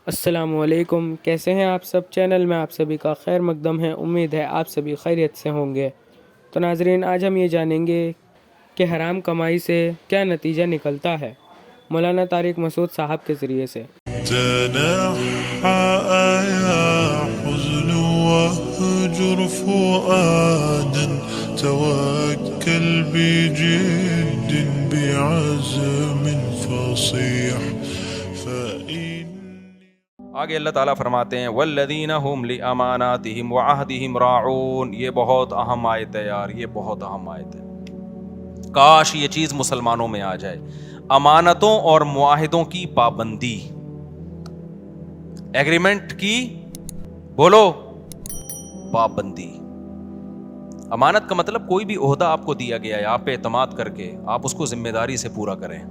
السلام علیکم، کیسے ہیں آپ سب؟ چینل میں آپ سبھی کا خیر مقدم ہے، امید ہے آپ سبھی خیریت سے ہوں گے۔ تو ناظرین، آج ہم یہ جانیں گے کہ حرام کمائی سے کیا نتیجہ نکلتا ہے، مولانا طارق مسعود صاحب کے ذریعے سے۔ تنحى يا حزن واهجر فؤادا توكل بجد بعزم فصيح فإن آگے اللہ تعالیٰ فرماتے ہیں والذین هم لأماناتهم وعہدهم راعون۔ یہ بہت اہم آیت ہے یار، یہ بہت اہم آیت ہے، کاش یہ چیز مسلمانوں میں آ جائے۔ امانتوں اور معاہدوں کی پابندی، ایگریمنٹ کی بولو پابندی۔ امانت کا مطلب کوئی بھی عہدہ آپ کو دیا گیا ہے، آپ پہ اعتماد کر کے آپ اس کو ذمہ داری سے پورا کریں۔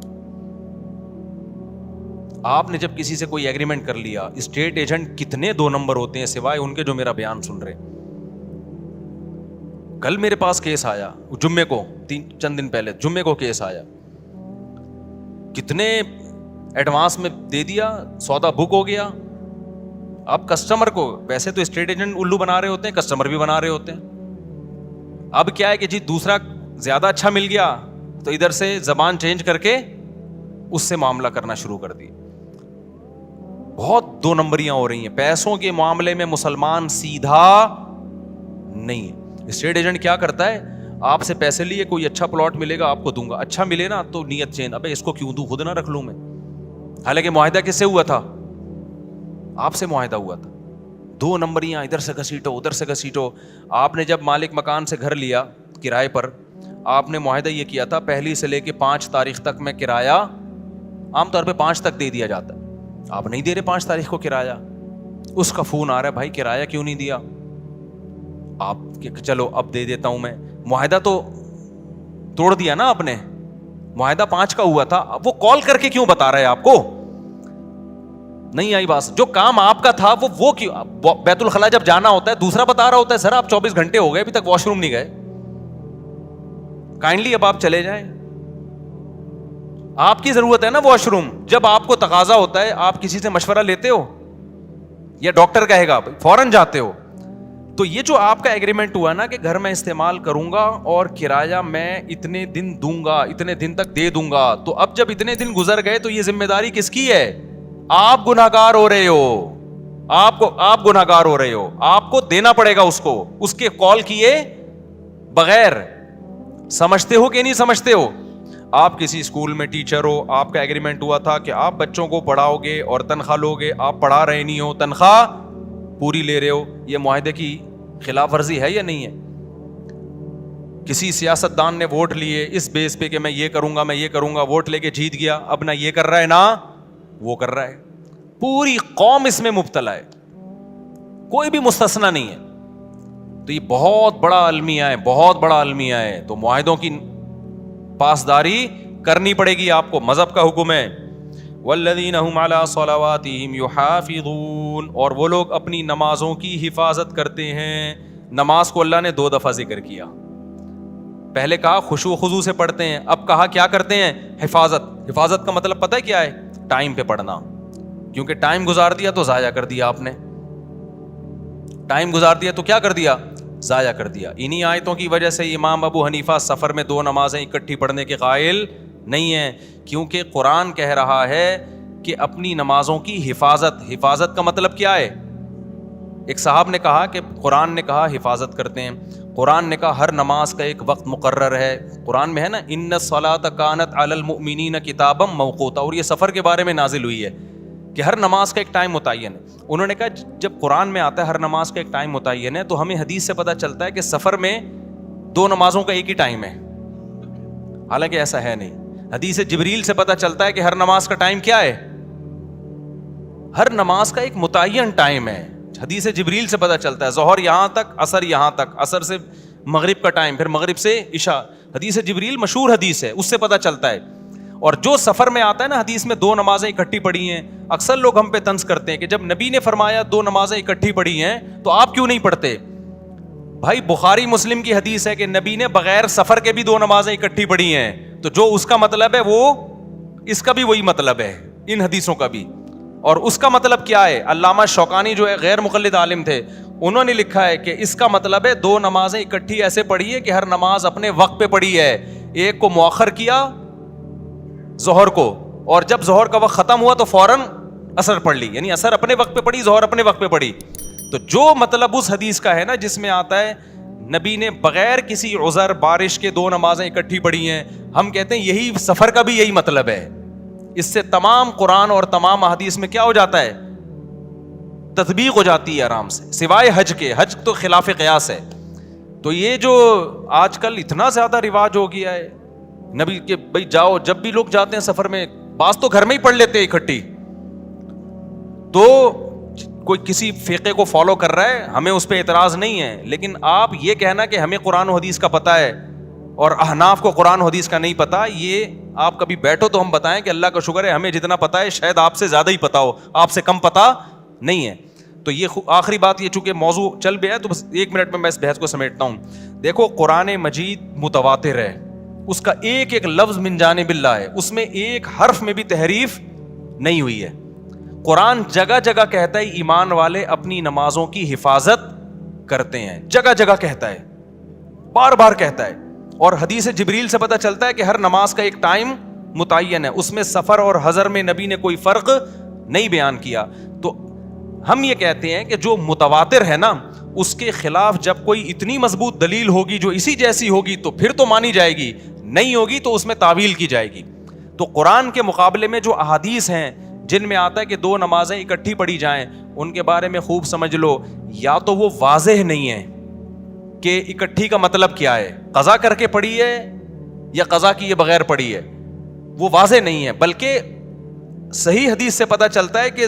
آپ نے جب کسی سے کوئی ایگریمنٹ کر لیا، اسٹیٹ ایجنٹ کتنے 2 نمبر ہوتے ہیں سوائے ان کے جو میرا بیان سن رہے۔ کل میرے پاس کیس آیا، جمعے کو، چند دن پہلے جمعے کو کیس آیا، کتنے ایڈوانس میں دے دیا، سودا بک ہو گیا۔ اب کسٹمر کو، ویسے تو اسٹیٹ ایجنٹ الو بنا رہے ہوتے ہیں، کسٹمر بھی بنا رہے ہوتے ہیں۔ اب کیا ہے کہ جی دوسرا زیادہ اچھا مل گیا تو ادھر سے زبان چینج کر کے اس سے معاملہ کرنا شروع کر دی۔ بہت 2 نمبریاں ہو رہی ہیں پیسوں کے معاملے میں۔ مسلمان سیدھا نہیں ہے۔ اسٹیٹ ایجنٹ کیا کرتا ہے، آپ سے پیسے لیے، کوئی اچھا پلاٹ ملے گا آپ کو دوں گا، اچھا ملے نا تو نیت چینج، ابے اس کو کیوں دوں، خود نہ رکھ لوں میں۔ حالانکہ معاہدہ کس سے ہوا تھا؟ آپ سے معاہدہ ہوا تھا۔ 2 نمبریاں ادھر سے گھسیٹو ادھر سے گھسیٹو۔ آپ نے جب مالک مکان سے گھر لیا کرائے پر، آپ نے معاہدہ یہ کیا تھا 1 سے لے کے 5 تاریخ تک میں کرایہ، عام طور پہ 5 تک دے دیا جاتا ہے، آپ نہیں دے رہے 5 تاریخ کو کرایہ۔ اس کا فون آ رہا ہے، بھائی کرایہ کیوں نہیں دیا؟ آپ چلو اب دے دیتا ہوں میں۔ معاہدہ تو توڑ دیا نا آپ نے، معاہدہ 5 کا ہوا تھا، وہ کال کر کے کیوں بتا رہا ہے آپ کو؟ نہیں آئی بات۔ جو کام آپ کا تھا وہ کیوں؟ بیت الخلا جب جانا ہوتا ہے دوسرا بتا رہا ہوتا ہے، سر آپ 24 گھنٹے ہو گئے ابھی تک واش روم نہیں گئے، کائنڈلی اب آپ چلے جائیں۔ آپ کی ضرورت ہے نا واش روم، جب آپ کو تقاضا ہوتا ہے آپ کسی سے مشورہ لیتے ہو یا ڈاکٹر کہے گا فوراً جاتے ہو؟ تو یہ جو آپ کا ایگریمنٹ ہوا نا کہ گھر میں استعمال کروں گا اور کرایہ میں اتنے دن دوں گا، اتنے دن تک دے دوں گا، تو اب جب اتنے دن گزر گئے تو یہ ذمہ داری کس کی ہے؟ آپ گناہگار ہو رہے ہو، آپ گناہگار ہو رہے ہو، آپ کو دینا پڑے گا اس کو، اس کے کال کیے بغیر۔ سمجھتے ہو کہ نہیں سمجھتے ہو؟ آپ کسی اسکول میں ٹیچر ہو، آپ کا ایگریمنٹ ہوا تھا کہ آپ بچوں کو پڑھاؤ گے اور تنخواہ لو گے، آپ پڑھا رہے نہیں ہو، تنخواہ پوری لے رہے ہو، یہ معاہدے کی خلاف ورزی ہے یا نہیں ہے؟ کسی سیاستدان نے ووٹ لیے اس بیس پہ کہ میں یہ کروں گا میں یہ کروں گا، ووٹ لے کے جیت گیا، اب نہ یہ کر رہا ہے نہ وہ کر رہا ہے، پوری قوم اس میں مبتلا ہے، کوئی بھی مستثنا نہیں ہے۔ تو یہ بہت بڑا المیہ ہے، بہت بڑا المیہ ہے۔ تو معاہدوں کی پاسداری کرنی پڑے گی آپ کو، مذہب کا حکم ہے۔ والذین هم علی صلواتہم یحافظون، اور وہ لوگ اپنی نمازوں کی حفاظت کرتے ہیں۔ نماز کو اللہ نے 2 دفعہ ذکر کیا، پہلے کہا خشوع و خضوع سے پڑھتے ہیں، اب کہا کیا کرتے ہیں؟ حفاظت۔ حفاظت کا مطلب پتہ ہے کیا ہے؟ ٹائم پہ پڑھنا، کیونکہ ٹائم گزار دیا تو ضائع کر دیا آپ نے، ٹائم گزار دیا تو کیا کر دیا؟ ضائع کر دیا۔ انہی آیتوں کی وجہ سے امام ابو حنیفہ سفر میں 2 نمازیں اکٹھی پڑھنے کے قائل نہیں ہیں، کیونکہ قرآن کہہ رہا ہے کہ اپنی نمازوں کی حفاظت۔ حفاظت کا مطلب کیا ہے؟ ایک صاحب نے کہا کہ قرآن نے کہا حفاظت کرتے ہیں، قرآن نے کہا ہر نماز کا ایک وقت مقرر ہے، قرآن میں ہے نا ان الصلاۃ کانت علی المؤمنین کتابا موقوتا، اور یہ سفر کے بارے میں نازل ہوئی ہے کہ ہر نماز کا ایک ٹائم متعین ہے۔ انہوں نے کہا جب قرآن میں آتا ہے ہر نماز کا ایک ٹائم متعین ہے تو ہمیں حدیث سے پتہ چلتا ہے کہ سفر میں 2 نمازوں کا ایک ہی ٹائم ہے، حالانکہ ایسا ہے نہیں۔ حدیث جبریل سے پتہ چلتا ہے کہ ہر نماز کا ٹائم کیا ہے؟ ہر نماز کا ایک متعین ٹائم ہے، حدیث جبریل سے پتہ چلتا ہے۔ ظہر یہاں تک، عصر یہاں تک، عصر سے مغرب کا ٹائم، پھر مغرب سے عشاء، حدیث جبریل مشہور حدیث ہے، اس سے پتہ چلتا ہے۔ اور جو سفر میں آتا ہے نا حدیث میں 2 نمازیں اکٹھی پڑھی ہیں، اکثر لوگ ہم پہ طنز کرتے ہیں کہ جب نبی نے فرمایا 2 نمازیں اکٹھی پڑھی ہیں تو آپ کیوں نہیں پڑھتے؟ بھائی بخاری مسلم کی حدیث ہے کہ نبی نے بغیر سفر کے بھی 2 نمازیں اکٹھی پڑھی ہیں، تو جو اس کا مطلب ہے وہ اس کا بھی وہی مطلب ہے، ان حدیثوں کا بھی۔ اور اس کا مطلب کیا ہے؟ علامہ شوکانی جو ہے غیر مقلد عالم تھے, انہوں نے لکھا ہے کہ اس کا مطلب ہے 2 نمازیں اکٹھی ایسے پڑھی ہے کہ ہر نماز اپنے وقت پہ پڑھی ہے. ایک کو مؤخر کیا ظہر کو, اور جب ظہر کا وقت ختم ہوا تو فوراً اثر پڑھ لی, یعنی اثر اپنے وقت پہ پڑھی, ظہر اپنے وقت پہ پڑھی. تو جو مطلب اس حدیث کا ہے نا جس میں آتا ہے نبی نے بغیر کسی عذر بارش کے 2 نمازیں اکٹھی پڑھی ہیں, ہم کہتے ہیں یہی سفر کا بھی یہی مطلب ہے. اس سے تمام قرآن اور تمام احادیث میں کیا ہو جاتا ہے؟ تطبیق ہو جاتی ہے آرام سے, سوائے حج کے. حج تو خلاف قیاس ہے. تو یہ جو آج کل اتنا زیادہ رواج ہو گیا ہے نبی کے, بھائی جاؤ, جب بھی لوگ جاتے ہیں سفر میں, بعض تو گھر میں ہی پڑھ لیتے ہیں اکٹھی. تو کوئی کسی فقہ کو فالو کر رہا ہے, ہمیں اس پہ اعتراض نہیں ہے, لیکن آپ یہ کہنا کہ ہمیں قرآن و حدیث کا پتہ ہے اور احناف کو قرآن و حدیث کا نہیں پتا, یہ آپ کبھی بیٹھو تو ہم بتائیں کہ اللہ کا شکر ہے ہمیں جتنا پتا ہے شاید آپ سے زیادہ ہی پتا ہو, آپ سے کم پتا نہیں ہے. تو یہ آخری بات, یہ چونکہ موضوع چل گیا ہے تو بس 1 منٹ میں اس بحث کو سمیٹتا ہوں. دیکھو قرآن مجید متواتر ہے, اس کا ایک ایک لفظ من جانب اللہ ہے, اس میں ایک حرف میں بھی تحریف نہیں ہوئی ہے. قرآن جگہ جگہ کہتا ہے ایمان والے اپنی نمازوں کی حفاظت کرتے ہیں, جگہ جگہ کہتا ہے, بار بار کہتا ہے. اور حدیث جبریل سے پتہ چلتا ہے کہ ہر نماز کا ایک ٹائم متعین ہے, اس میں سفر اور حضر میں نبی نے کوئی فرق نہیں بیان کیا. تو ہم یہ کہتے ہیں کہ جو متواتر ہے نا, اس کے خلاف جب کوئی اتنی مضبوط دلیل ہوگی جو اسی جیسی ہوگی تو پھر تو مانی جائے گی, نہیں ہوگی تو اس میں تعویل کی جائے گی. تو قرآن کے مقابلے میں جو احادیث ہیں جن میں آتا ہے کہ 2 نمازیں اکٹھی پڑھی جائیں, ان کے بارے میں خوب سمجھ لو, یا تو وہ واضح نہیں ہے کہ اکٹھی کا مطلب کیا ہے, قضا کر کے پڑھی ہے یا قضا کیے بغیر پڑھی ہے, وہ واضح نہیں ہے. بلکہ صحیح حدیث سے پتہ چلتا ہے کہ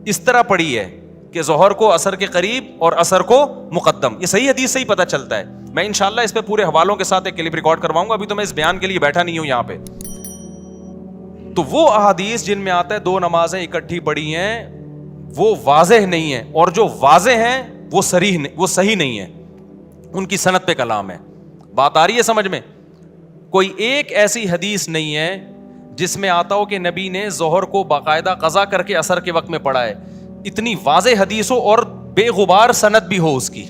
اس طرح پڑھی ہے کہ ظہر کو عصر کے قریب اور عصر کو مقدم, یہ صحیح حدیث سے ہی پتہ چلتا ہے. میں انشاءاللہ اس پہ پورے حوالوں کے ساتھ ایک کلپ ریکارڈ کرواؤں گا, ابھی تو میں اس بیان کے لیے بیٹھا نہیں ہوں یہاں پہ. تو وہ احادیث جن میں آتا ہے 2 نمازیں اکٹھی پڑھی ہیں وہ واضح نہیں ہے, اور جو واضح ہیں وہ صحیح نہیں ہے, ان کی سند پہ کلام ہے. بات آ رہی ہے سمجھ میں؟ کوئی ایک ایسی حدیث نہیں ہے جس میں آتا ہو کہ نبی نے ظہر کو باقاعدہ قضا کر کے عصر کے وقت میں پڑھا ہے. اتنی واضح حدیث ہو اور بے غبار سند بھی ہو اس کی,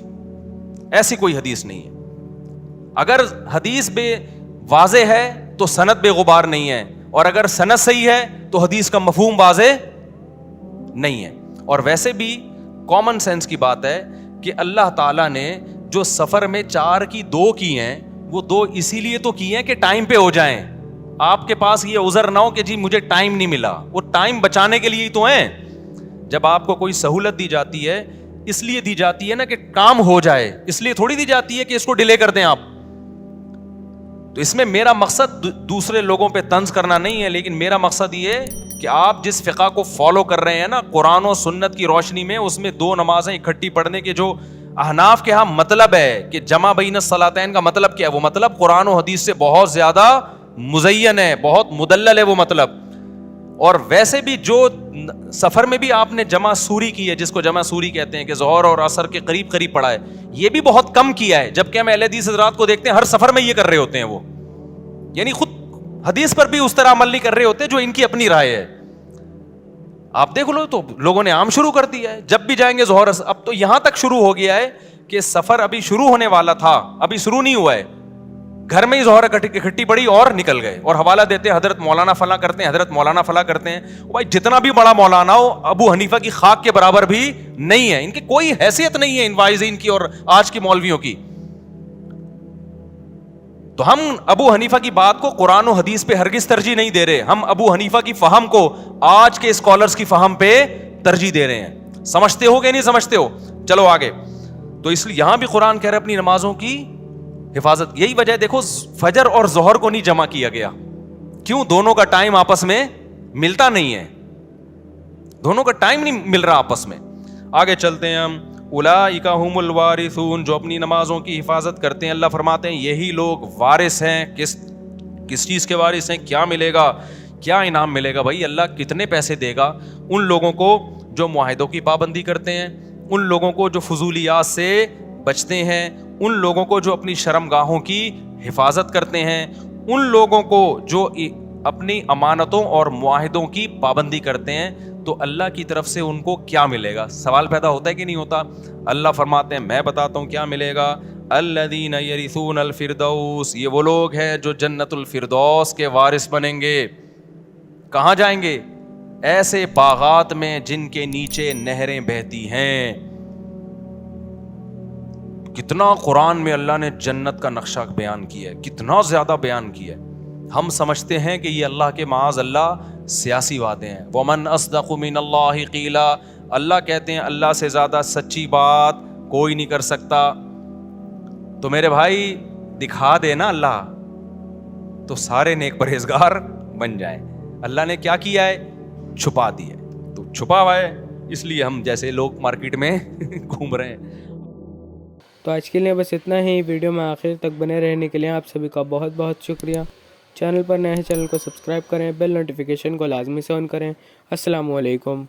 ایسی کوئی حدیث نہیں ہے. اگر حدیث بے واضح ہے تو سند بے غبار نہیں ہے, اور اگر سند صحیح ہے تو حدیث کا مفہوم واضح نہیں ہے. اور ویسے بھی کامن سینس کی بات ہے کہ اللہ تعالیٰ نے جو سفر میں 4 کی 2 کی ہیں, وہ 2 اسی لیے تو کی ہیں کہ ٹائم پہ ہو جائیں. آپ کے پاس یہ عذر نہ ہو کہ جی مجھے ٹائم نہیں ملا, وہ ٹائم بچانے کے لیے ہی تو ہیں. جب آپ کو کوئی سہولت دی جاتی ہے اس لیے دی جاتی ہے نا کہ کام ہو جائے, اس لیے تھوڑی دی جاتی ہے کہ اس کو ڈیلے کر دیں آپ. تو اس میں میرا مقصد دوسرے لوگوں پہ طنز کرنا نہیں ہے, لیکن میرا مقصد یہ ہے کہ آپ جس فقہ کو فالو کر رہے ہیں نا قرآن و سنت کی روشنی میں, اس میں 2 نمازیں اکٹھی پڑھنے کے جو احناف کے ہاں مطلب ہے کہ جمع بین الصلاتین کا مطلب کیا ہے, وہ مطلب قرآن و حدیث سے بہت زیادہ مزین ہے, بہت مدلل ہے وہ مطلب. اور ویسے بھی جو سفر میں بھی آپ نے جمع سوری کی ہے, جس کو جمع سوری کہتے ہیں کہ ظہر اور عصر کے قریب قریب پڑھا ہے, یہ بھی بہت کم کیا ہے. جبکہ ہم اہل حدیث حضرات کو دیکھتے ہیں ہر سفر میں یہ کر رہے ہوتے ہیں, وہ یعنی خود حدیث پر بھی اس طرح عمل نہیں کر رہے ہوتے جو ان کی اپنی رائے ہے. آپ دیکھ لو تو لوگوں نے عام شروع کر دیا ہے, جب بھی جائیں گے ظہر. اب تو یہاں تک شروع ہو گیا ہے کہ سفر ابھی شروع ہونے والا تھا, ابھی شروع نہیں ہوا ہے, گھر میں ہی ظہر اکٹھی پڑی اور نکل گئے, اور حوالہ دیتے ہیں حضرت مولانا فلاں کرتے ہیں, حضرت مولانا فلاں کرتے ہیں. بھائی جتنا بھی بڑا مولانا ہو ابو حنیفہ کی خاک کے برابر بھی نہیں ہے, ان کی کوئی حیثیت نہیں ہے ان واعظین کی اور آج کی مولویوں کی. تو ہم ابو حنیفہ کی بات کو قرآن و حدیث پہ ہرگز ترجیح نہیں دے رہے, ہم ابو حنیفہ کی فہم کو آج کے اسکالرز کی فہم پہ ترجیح دے رہے ہیں. سمجھتے ہو کہ نہیں سمجھتے ہو؟ چلو آگے. تو اس لیے یہاں بھی قرآن کہہ رہے اپنی نمازوں کی حفاظت. یہی وجہ دیکھو فجر اور ظہر کو نہیں جمع کیا گیا, کیوں؟ دونوں کا ٹائم آپس میں ملتا نہیں ہے, دونوں کا ٹائم نہیں مل رہا آپس میں. آگے چلتے ہیں ہم. اولئک هم الوارثون, جو اپنی نمازوں کی حفاظت کرتے ہیں, اللہ فرماتے ہیں یہی لوگ وارث ہیں. کس چیز کے وارث ہیں؟ کیا ملے گا, کیا انعام ملے گا؟ بھائی اللہ کتنے پیسے دے گا ان لوگوں کو جو معاہدوں کی پابندی کرتے ہیں, ان لوگوں کو جو فضولیات سے بچتے ہیں, ان لوگوں کو جو اپنی شرمگاہوں کی حفاظت کرتے ہیں, ان لوگوں کو جو اپنی امانتوں اور معاہدوں کی پابندی کرتے ہیں. تو اللہ کی طرف سے ان کو کیا ملے گا؟ سوال پیدا ہوتا ہے کہ نہیں ہوتا؟ اللہ فرماتے ہیں میں بتاتا ہوں کیا ملے گا. الذین یرثون الفردوس، یہ وہ لوگ ہیں جو جنت الفردوس کے وارث بنیں گے. کہاں جائیں گے؟ ایسے باغات میں جن کے نیچے نہریں بہتی ہیں. کتنا قرآن میں اللہ نے جنت کا نقشہ بیان کیا ہے، کتنا زیادہ بیان کیا ہے. ہم سمجھتے ہیں کہ یہ اللہ کے معاذ اللہ سیاسی باتیں ہیں. وَمَنْ أَصْدَقُ مِنَ اللَّهِ قِيلًا، اللہ کہتے ہیں اللہ سے زیادہ سچی بات کوئی نہیں کر سکتا. تو میرے بھائی دکھا دے نا اللہ، تو سارے نیک پرہیزگار بن جائیں. اللہ نے کیا کیا ہے؟ چھپا دیا ہے. تو چھپا ہوا ہے، اس لیے ہم جیسے لوگ مارکیٹ میں گھوم رہے ہیں. تو آج کے لیے بس اتنا ہی. ویڈیو میں آخر تک بنے رہنے کے لیے آپ سبھی کا بہت بہت شکریہ. چینل پر نئے ہیں چینل کو سبسکرائب کریں، بیل نوٹیفیکیشن کو لازمی سے آن کریں. السلام علیکم.